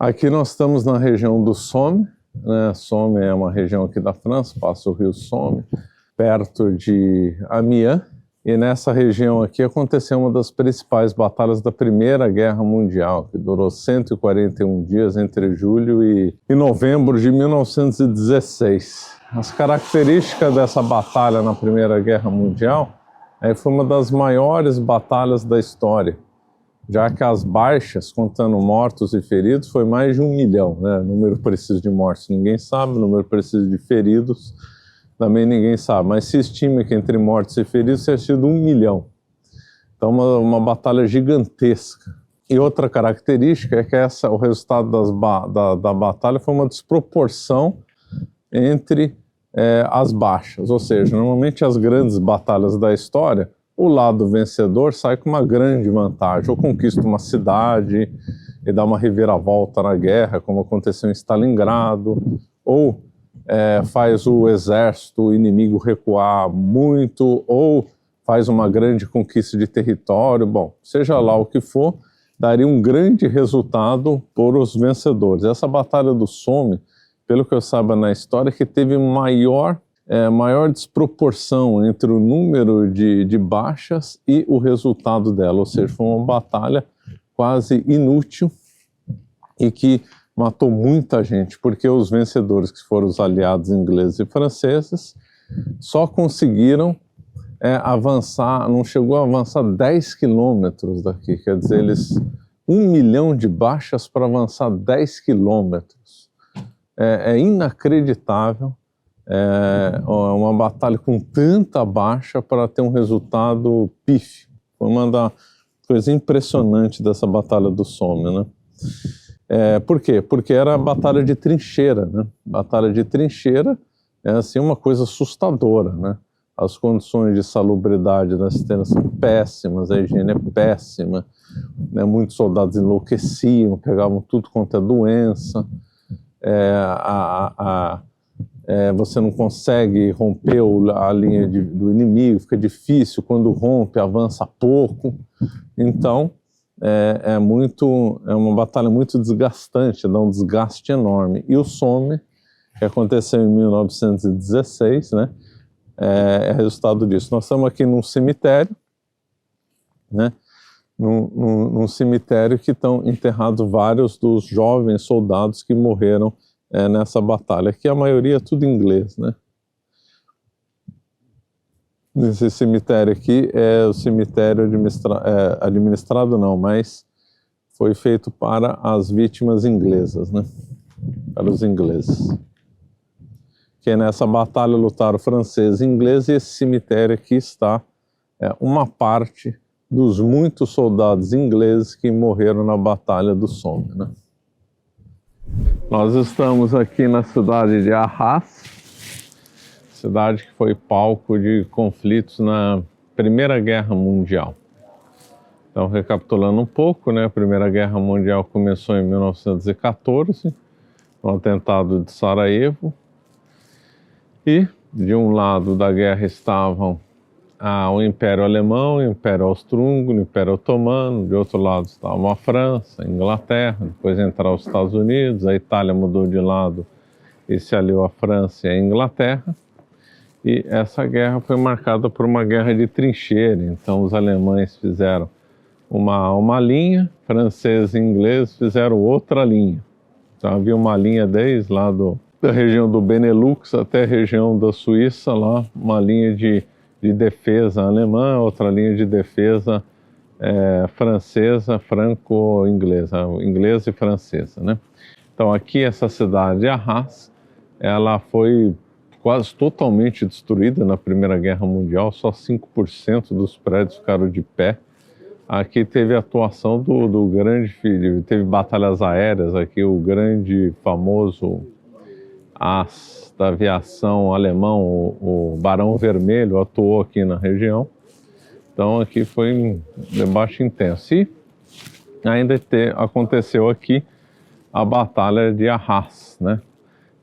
Aqui nós estamos na região do Somme, né? Somme é uma região aqui da França, passa o rio Somme, perto de Amiens. E nessa região aqui aconteceu uma das principais batalhas da Primeira Guerra Mundial, que durou 141 dias entre julho e novembro de 1916. As características dessa batalha na Primeira Guerra Mundial foi uma das maiores batalhas da história, já que as baixas, contando mortos e feridos, foi mais de 1 milhão, né? Número preciso de mortos ninguém sabe, número preciso de feridos também ninguém sabe, mas se estima que entre mortos e feridos tenha sido 1 milhão. Então uma batalha gigantesca. E outra característica é que o resultado da batalha foi uma desproporção entre as baixas, ou seja, normalmente as grandes batalhas da história, o lado vencedor sai com uma grande vantagem, ou conquista uma cidade e dá uma reviravolta na guerra, como aconteceu em Stalingrado, ou faz o exército inimigo recuar muito, ou faz uma grande conquista de território. Bom, seja lá o que for, daria um grande resultado por os vencedores. Essa batalha do Somme, pelo que eu saiba na história, que teve maior desproporção entre o número de baixas e o resultado dela, ou seja, foi uma batalha quase inútil e que matou muita gente, porque os vencedores, que foram os aliados ingleses e franceses, só conseguiram avançar, não chegou a avançar 10 quilômetros daqui, quer dizer, 1 milhão de baixas para avançar 10 quilômetros. É inacreditável, uma batalha com tanta baixa para ter um resultado pífio. Foi uma das coisas impressionantes dessa batalha do Somme, né? Por quê? Porque era batalha de trincheira, né? Batalha de trincheira é assim uma coisa assustadora, né? As condições de salubridade das cisternas são péssimas, a higiene é péssima, né? Muitos soldados enlouqueciam, pegavam tudo quanto é doença, você não consegue romper a linha do inimigo, fica difícil, quando rompe avança pouco, então é uma batalha muito desgastante, dá um desgaste enorme. E o Somme, que aconteceu em 1916, né, é resultado disso. Nós estamos aqui num cemitério, né, num cemitério que estão enterrados vários dos jovens soldados que morreram nessa batalha, que a maioria é tudo inglês, né. Esse cemitério aqui é o cemitério administrado não, mas foi feito para as vítimas inglesas, né? Para os ingleses. Que nessa batalha lutaram franceses e ingleses, e esse cemitério aqui está uma parte dos muitos soldados ingleses que morreram na Batalha do Somme, né? Nós estamos aqui na cidade de Arras, cidade que foi palco de conflitos na Primeira Guerra Mundial. Então, recapitulando um pouco, né, a Primeira Guerra Mundial começou em 1914, no atentado de Sarajevo, e de um lado da guerra estavam o Império Alemão, o Império Austro-Húngaro, o Império Otomano, de outro lado estavam a França, a Inglaterra, depois entraram os Estados Unidos, a Itália mudou de lado e se aliou à França e à Inglaterra. E essa guerra foi marcada por uma guerra de trincheira, então os alemães fizeram uma linha, franceses e ingleses fizeram outra linha. Então havia uma linha desde lá da região do Benelux até a região da Suíça, lá uma linha de defesa alemã, outra linha de defesa francesa, franco-inglesa, inglesa e francesa, né? Então aqui essa cidade de Arras, ela foi quase totalmente destruída na Primeira Guerra Mundial, só 5% dos prédios ficaram de pé. Aqui teve a atuação do grande, teve batalhas aéreas aqui, o grande famoso as da aviação alemão, o Barão Vermelho, atuou aqui na região. Então aqui foi um debate intenso. E ainda aconteceu aqui a Batalha de Arras, né?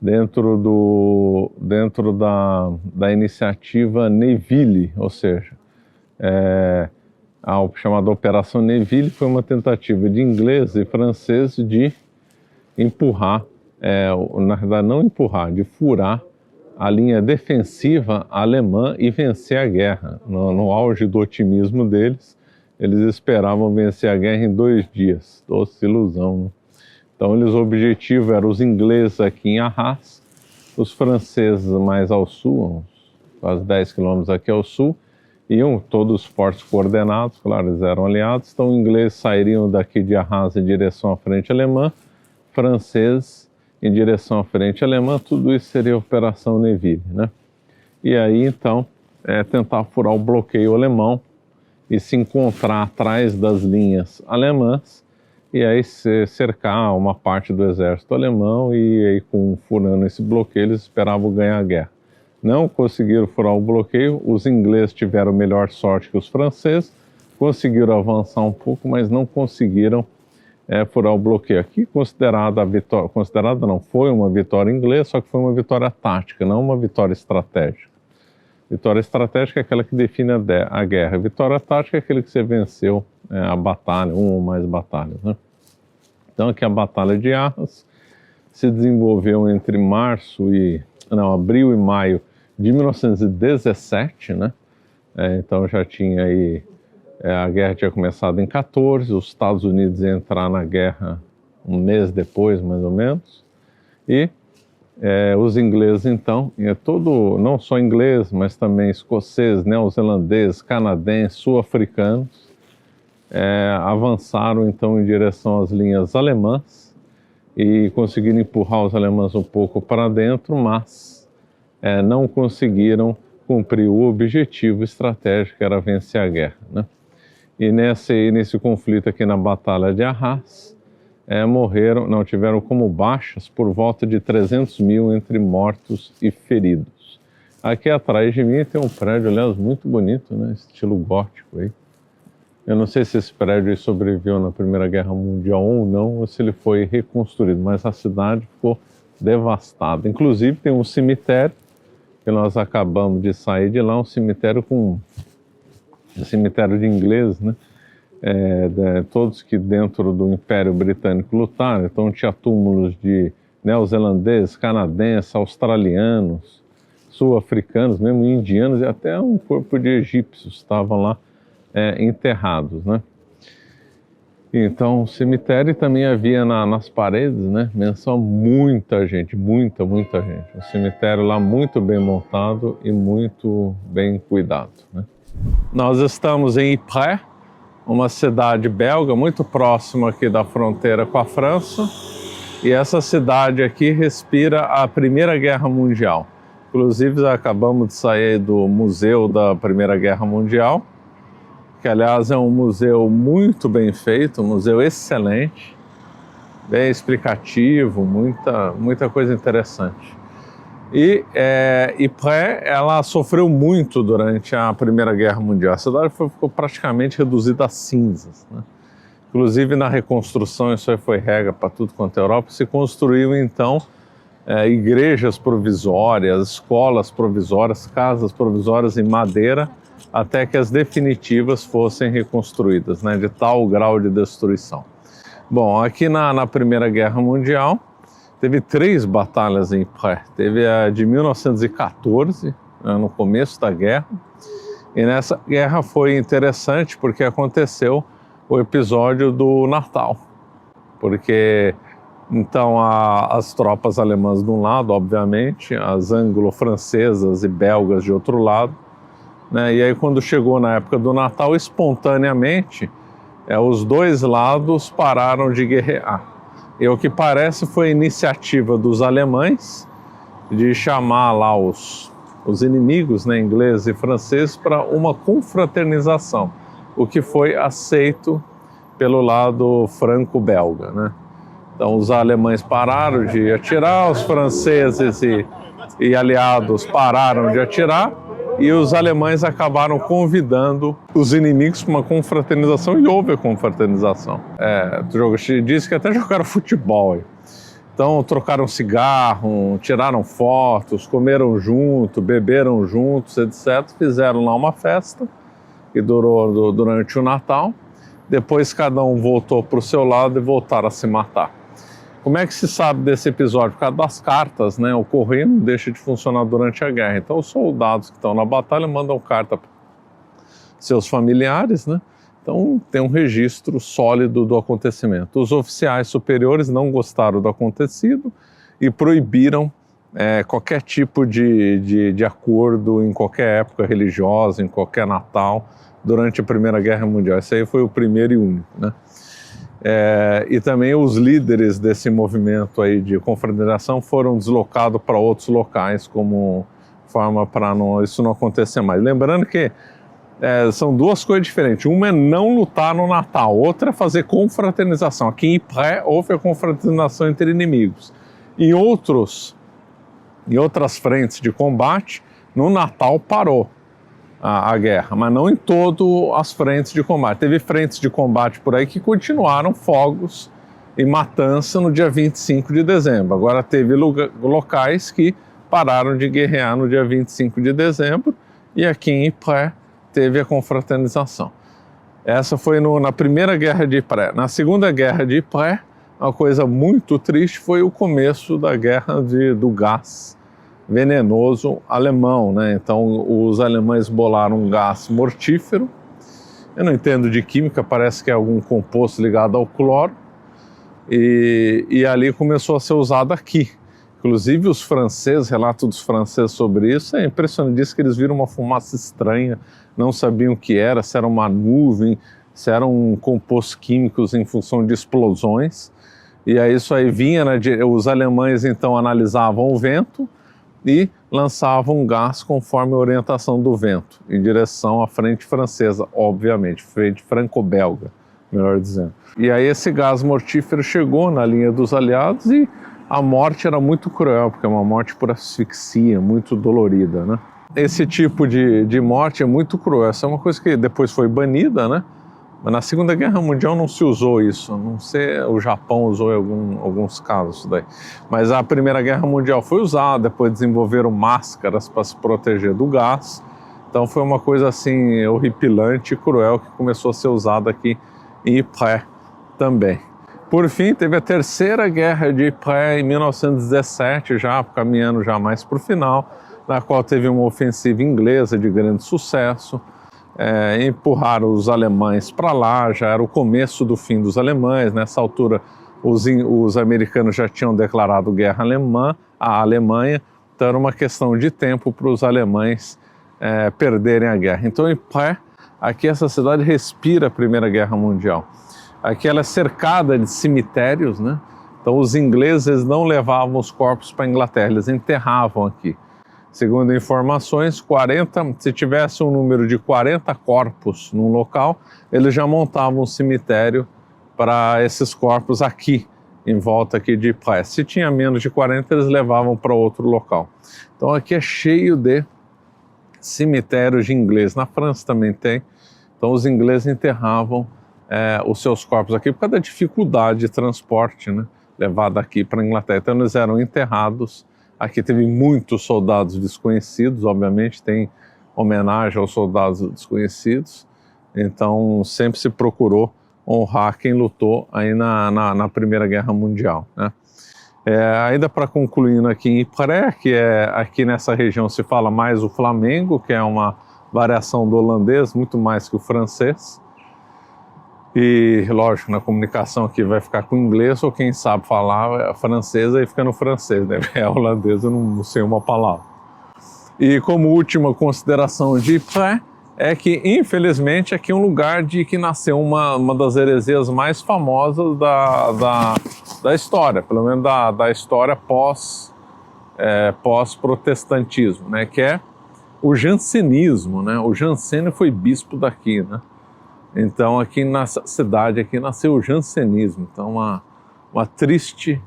Dentro da iniciativa Neyville, ou seja, a chamada Operação Neyville foi uma tentativa de ingleses e franceses de empurrar, na verdade não empurrar, de furar a linha defensiva alemã e vencer a guerra. No auge do otimismo deles, eles esperavam vencer a guerra em 2 dias. Doce ilusão, né? Então, o objetivo era os ingleses aqui em Arras, os franceses mais ao sul, quase 10 quilômetros aqui ao sul, iam todos fortes coordenados, claro, eles eram aliados, então os ingleses sairiam daqui de Arras em direção à frente alemã, franceses em direção à frente alemã, tudo isso seria a Operação Nivelle, né? E aí, então, tentar furar o bloqueio alemão e se encontrar atrás das linhas alemãs, e aí cercar uma parte do exército alemão, e aí furando esse bloqueio eles esperavam ganhar a guerra. Não conseguiram furar o bloqueio, os ingleses tiveram melhor sorte que os franceses, conseguiram avançar um pouco, mas não conseguiram furar o bloqueio. Aqui considerada a vitória, considerada não, foi uma vitória inglesa, só que foi uma vitória tática, não uma vitória estratégica. Vitória estratégica é aquela que define a guerra. Vitória tática é aquele que você venceu a batalha, uma ou mais batalhas, né? Então aqui a Batalha de Arras se desenvolveu entre abril e maio de 1917, né? Então já tinha aí, a guerra tinha começado em 14, os Estados Unidos iam entrar na guerra um mês depois, mais ou menos, e os ingleses, então, não só inglês, mas também escoceses, neozelandeses, canadenses, sul-africanos, avançaram, então, em direção às linhas alemãs e conseguiram empurrar os alemães um pouco para dentro, mas não conseguiram cumprir o objetivo estratégico, que era vencer a guerra, né? E nesse conflito aqui na Batalha de Arras, tiveram como baixas por volta de 300 mil entre mortos e feridos. Aqui atrás de mim tem um prédio, aliás, muito bonito, né? Estilo gótico aí. Eu não sei se esse prédio sobreviveu na Primeira Guerra Mundial ou não, ou se ele foi reconstruído, mas a cidade ficou devastada. Inclusive tem um cemitério, que nós acabamos de sair de lá, um cemitério de ingleses, né? Todos que dentro do Império Britânico lutaram, então tinha túmulos de neozelandeses, canadenses, australianos, sul-africanos, mesmo indianos, e até um corpo de egípcios estavam lá enterrados, né? Então, o cemitério também havia nas paredes, né? Menção a muita gente, muita gente. Um cemitério lá muito bem montado e muito bem cuidado, né? Nós estamos em Ypres, uma cidade belga muito próxima aqui da fronteira com a França, e essa cidade aqui respira a Primeira Guerra Mundial. Inclusive, acabamos de sair do Museu da Primeira Guerra Mundial, que aliás é um museu muito bem feito, um museu excelente, bem explicativo, muita coisa interessante. E Ypres, ela sofreu muito durante a Primeira Guerra Mundial. A cidade ficou praticamente reduzida a cinzas, né? Inclusive na reconstrução, isso aí foi regra para tudo quanto é Europa, se construiu então igrejas provisórias, escolas provisórias, casas provisórias em madeira, até que as definitivas fossem reconstruídas, né, de tal grau de destruição. Bom, aqui na Primeira Guerra Mundial, teve 3 batalhas em Ypres. Teve a de 1914, no começo da guerra, e nessa guerra foi interessante porque aconteceu o episódio do Natal, porque então as tropas alemãs de um lado, obviamente, as anglo-francesas e belgas de outro lado, né? E aí quando chegou na época do Natal, espontaneamente, os 2 lados pararam de guerrear. E o que parece foi a iniciativa dos alemães de chamar lá os inimigos, né, ingleses e franceses, para uma confraternização, o que foi aceito pelo lado franco-belga, né? Então os alemães pararam de atirar, os franceses e aliados pararam de atirar, e os alemães acabaram convidando os inimigos para uma confraternização, e houve a confraternização. Disse que até jogaram futebol. Então trocaram cigarro, tiraram fotos, comeram junto, beberam juntos, etc. Fizeram lá uma festa que durou durante o Natal. Depois cada um voltou para o seu lado e voltaram a se matar. Como é que se sabe desse episódio? Por causa das cartas, né? O correio não deixa de funcionar durante a guerra. Então os soldados que estão na batalha mandam carta para seus familiares, né? Então tem um registro sólido do acontecimento. Os oficiais superiores não gostaram do acontecido e proibiram qualquer tipo de acordo em qualquer época religiosa, em qualquer Natal, durante a Primeira Guerra Mundial. Esse aí foi o primeiro e único, né? E também os líderes desse movimento aí de confraternização foram deslocados para outros locais como forma para isso não acontecer mais. Lembrando que são duas coisas diferentes. Uma é não lutar no Natal, outra é fazer confraternização. Aqui em Ypres houve a confraternização entre inimigos. Em outras frentes de combate, no Natal parou a guerra, mas não em todas as frentes de combate. Teve frentes de combate por aí que continuaram fogos e matança no dia 25 de dezembro. Agora teve locais que pararam de guerrear no dia 25 de dezembro e aqui em Ypres teve a confraternização. Essa foi na Primeira Guerra de Ypres. Na Segunda Guerra de Ypres, uma coisa muito triste foi o começo da guerra do gás venenoso alemão, né? Então os alemães bolaram um gás mortífero. Eu não entendo de química, parece que é algum composto ligado ao cloro. E ali começou a ser usado aqui. Inclusive os franceses, relato dos franceses sobre isso, é impressionante, diz que eles viram uma fumaça estranha, não sabiam o que era, se era uma nuvem, se eram compostos químicos em função de explosões. E aí isso aí vinha, né, os alemães então analisavam o vento e lançavam um gás conforme a orientação do vento, em direção à frente francesa, obviamente, frente franco-belga, melhor dizendo. E aí esse gás mortífero chegou na linha dos aliados e a morte era muito cruel, porque é uma morte por asfixia, muito dolorida, né? Esse tipo de morte é muito cruel. Essa é uma coisa que depois foi banida, né? Mas na Segunda Guerra Mundial não se usou isso. Não sei, o Japão usou em alguns casos isso daí. Mas a Primeira Guerra Mundial foi usada, depois desenvolveram máscaras para se proteger do gás. Então foi uma coisa assim horripilante e cruel que começou a ser usada aqui em Ypres também. Por fim, teve a Terceira Guerra de Ypres em 1917, já caminhando já mais para o final, na qual teve uma ofensiva inglesa de grande sucesso. Empurraram os alemães para lá, já era o começo do fim dos alemães. Nessa altura, os americanos já tinham declarado guerra à Alemanha, então era uma questão de tempo para os alemães perderem a guerra. Então, Ypres, aqui essa cidade respira a Primeira Guerra Mundial. Aqui ela é cercada de cemitérios, né? Então os ingleses não levavam os corpos para a Inglaterra, eles enterravam aqui. Segundo informações, se tivesse um número de 40 corpos num local, eles já montavam um cemitério para esses corpos aqui, em volta aqui de Ypres. Se tinha menos de 40, eles levavam para outro local. Então aqui é cheio de cemitérios de ingleses. Na França também tem. Então os ingleses enterravam os seus corpos aqui por causa da dificuldade de transporte, né, levado aqui para a Inglaterra. Então eles eram enterrados. Aqui teve muitos soldados desconhecidos, obviamente, tem homenagem aos soldados desconhecidos. Então sempre se procurou honrar quem lutou aí na Primeira Guerra Mundial, né? Ainda para concluindo aqui em Ypres, aqui nessa região se fala mais o flamengo, que é uma variação do holandês, muito mais que o francês. E, lógico, na comunicação aqui vai ficar com inglês, ou quem sabe falar francês, aí fica no francês, né? Holandês eu não sei uma palavra. E como última consideração de Ypres, é que, infelizmente, aqui é um lugar que nasceu uma das heresias mais famosas da história, pelo menos da história pós-protestantismo, né? Que é o jansenismo, né? O Jansen foi bispo daqui, né? Então, aqui nessa cidade aqui nasceu o jansenismo. Então, uma triste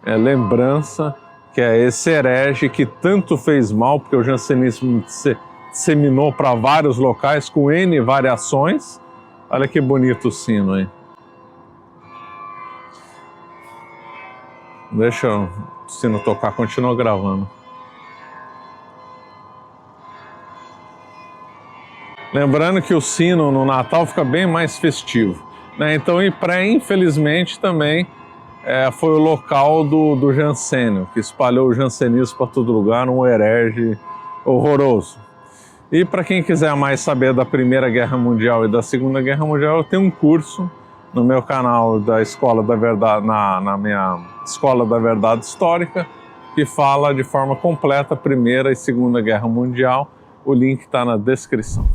lembrança que é esse herege que tanto fez mal, porque o jansenismo se disseminou para vários locais com N variações. Olha que bonito o sino aí. Deixa o sino tocar, continua gravando. Lembrando que o sino no Natal fica bem mais festivo, né? Então, Ypres, infelizmente, também foi o local do Jansênio, que espalhou o jansenismo para todo lugar, um herege horroroso. E para quem quiser mais saber da Primeira Guerra Mundial e da Segunda Guerra Mundial, eu tenho um curso no meu canal da Escola da Verdade, na minha Escola da Verdade Histórica, que fala de forma completa a Primeira e Segunda Guerra Mundial. O link está na descrição.